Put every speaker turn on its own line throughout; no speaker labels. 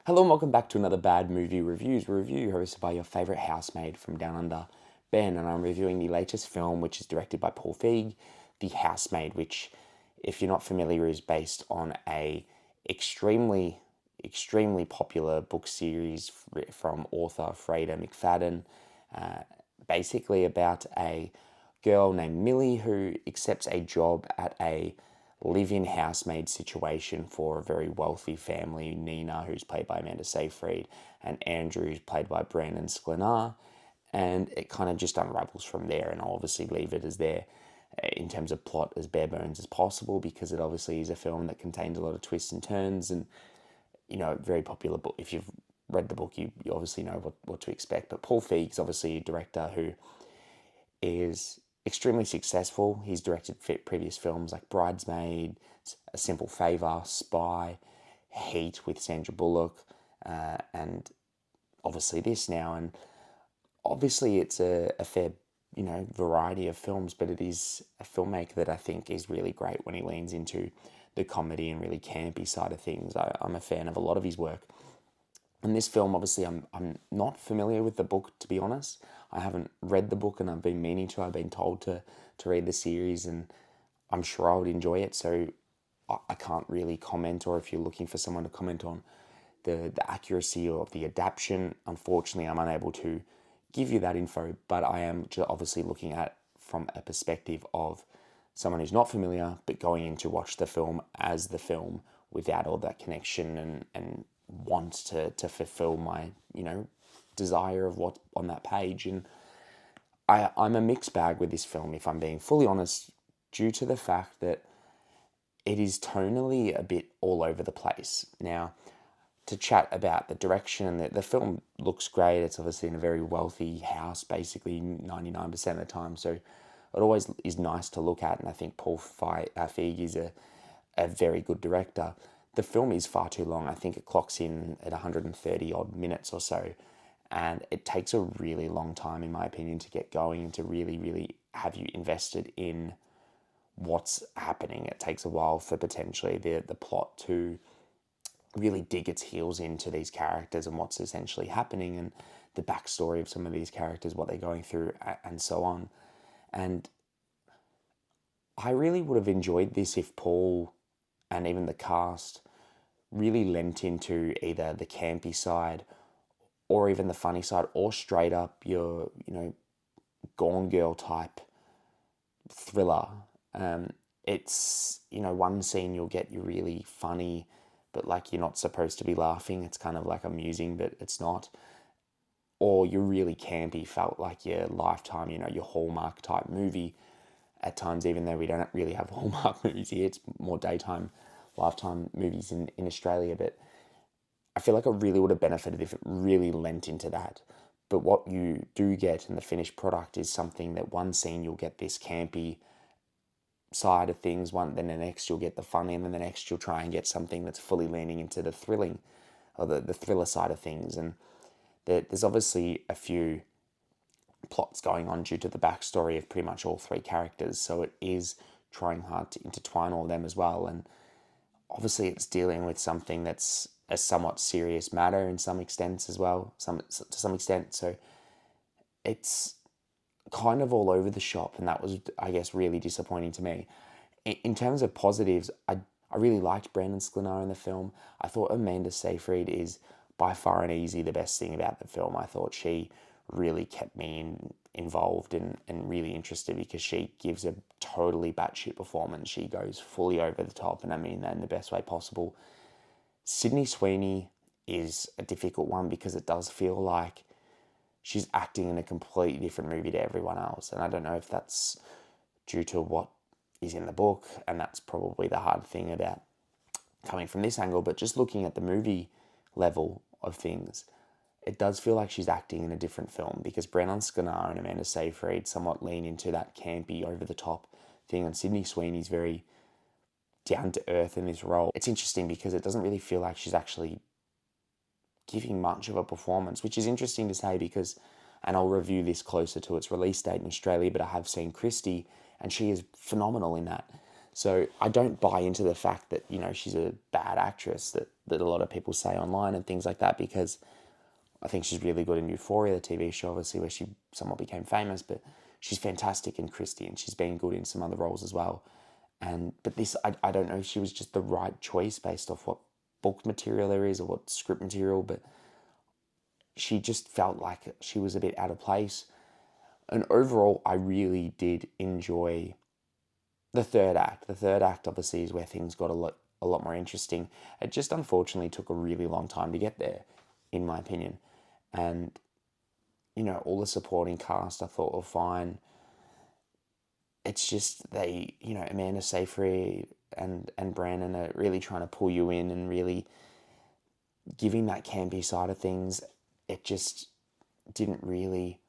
Hello and welcome back to another Bad Movie Reviews review hosted by your favourite housemaid from Down Under, Ben, and I'm reviewing the latest film which is directed by Paul Feig, The Housemaid, which, if you're not familiar, is based on a extremely popular book series from author Freda McFadden, basically about a girl named Millie who accepts a job at a live-in housemaid situation for a very wealthy family. Nina, who's played by Amanda Seyfried, and Andrew, who's played by Brandon Sklenar, and it kind of just unravels from there. And I'll obviously leave it as there in terms of plot as bare bones as possible, because it obviously is a film that contains a lot of twists and turns, and very popular book. If you've read the book, you obviously know what to expect. But Paul Feig is obviously a director who is extremely successful. He's directed previous films like Bridesmaid, A Simple Favor, Spy, Heat with Sandra Bullock, and obviously this now. And obviously it's a fair, variety of films, but it is a filmmaker that I think is really great when he leans into the comedy and really campy side of things. I'm a fan of a lot of his work. And this film, obviously, I'm not familiar with the book, to be honest. I haven't read the book and I've been meaning to. I've been told to read the series and I'm sure I would enjoy it. So I can't really comment, or if you're looking for someone to comment on the accuracy of the adaptation, unfortunately, I'm unable to give you that info. But I am obviously looking at from a perspective of someone who's not familiar, but going in to watch the film as the film without all that connection and wants to fulfill my desire of what's on that page. And I'm a mixed bag with this film, if I'm being fully honest, due to the fact that it is tonally a bit all over the place. Now, to chat about the direction, the film looks great. It's obviously in a very wealthy house, basically 99% of the time. So it always is nice to look at. And I think Paul Feig is a very good director. The film is far too long. I think it clocks in at 130 odd minutes or so. And it takes a really long time, in my opinion, to get going and to really, really have you invested in what's happening. It takes a while for potentially the plot to really dig its heels into these characters and what's essentially happening, and the backstory of some of these characters, what they're going through, and so on. And I really would have enjoyed this if Paul and even the cast really lent into either the campy side or even the funny side, or straight up your, Gone Girl type thriller. It's, one scene you'll get you really funny, but like you're not supposed to be laughing. It's kind of like amusing, but it's not. Or you're really campy, felt like your Lifetime, your Hallmark type movie at times, even though we don't really have Hallmark movies here. It's more daytime Lifetime movies in Australia. But I feel like I really would have benefited if it really lent into that. But what you do get in the finished product is something that one scene you'll get this campy side of things, then the next you'll get the funny, and then the next you'll try and get something that's fully leaning into the thrilling or the thriller side of things. And there's obviously a few plots going on due to the backstory of pretty much all three characters, so it is trying hard to intertwine all of them as well. And obviously it's dealing with something that's a somewhat serious matter in some extents as well, to some extent. So it's kind of all over the shop, and that was, I guess, really disappointing to me. In terms of positives, I really liked Brandon Sklenar in the film. I thought Amanda Seyfried is by far and easy the best thing about the film. I thought she really kept me involved and really interested, because she gives a totally batshit performance. She goes fully over the top, and I mean that in the best way possible. Sydney Sweeney is a difficult one, because it does feel like she's acting in a completely different movie to everyone else. And I don't know if that's due to what is in the book, and that's probably the hard thing about coming from this angle, but just looking at the movie level of things, it does feel like she's acting in a different film, because Brennan Sklenar and Amanda Seyfried somewhat lean into that campy, over-the-top thing, and Sydney Sweeney's very down to earth in this role. It's interesting because it doesn't really feel like she's actually giving much of a performance, which is interesting to say, because, and I'll review this closer to its release date in Australia, but I have seen Christy and she is phenomenal in that. So I don't buy into the fact that, she's a bad actress, that that a lot of people say online and things like that, because I think she's really good in Euphoria, the TV show, obviously, where she somewhat became famous, but she's fantastic in Christie, and she's been good in some other roles as well. But this, I don't know if she was just the right choice based off what book material there is or what script material, but she just felt like she was a bit out of place. And overall, I really did enjoy the third act. The third act, obviously, is where things got a lot more interesting. It just unfortunately took a really long time to get there, in my opinion. And, all the supporting cast I thought were fine. It's just Amanda Seyfried and Brandon are really trying to pull you in and really giving that campy side of things. It just didn't really,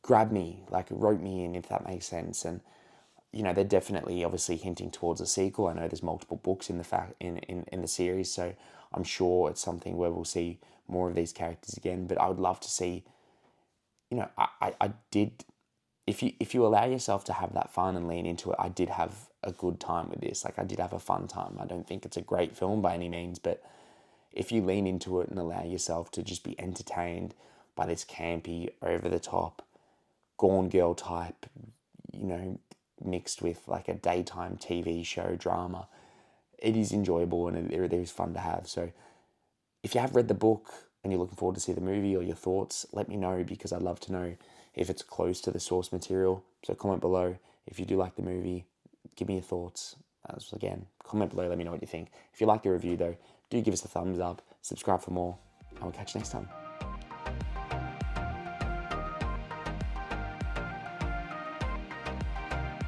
grab me, like rope me in, if that makes sense. And they're definitely obviously hinting towards a sequel. I know there's multiple books in the series, so I'm sure it's something where we'll see more of these characters again. But I would love to see, I did, if you allow yourself to have that fun and lean into it, I did have a good time with this. Like, I did have a fun time. I don't think it's a great film by any means, but if you lean into it and allow yourself to just be entertained by this campy, over the top, Gone Girl type, mixed with like a daytime TV show drama, it is enjoyable and it is fun to have. So if you have read the book and you're looking forward to see the movie or your thoughts, let me know, because I'd love to know if it's close to the source material. So comment below if you do like the movie. Give me your thoughts. Again, comment below, let me know what you think. If you like the review though, do give us a thumbs up, subscribe for more, and we'll catch you next time.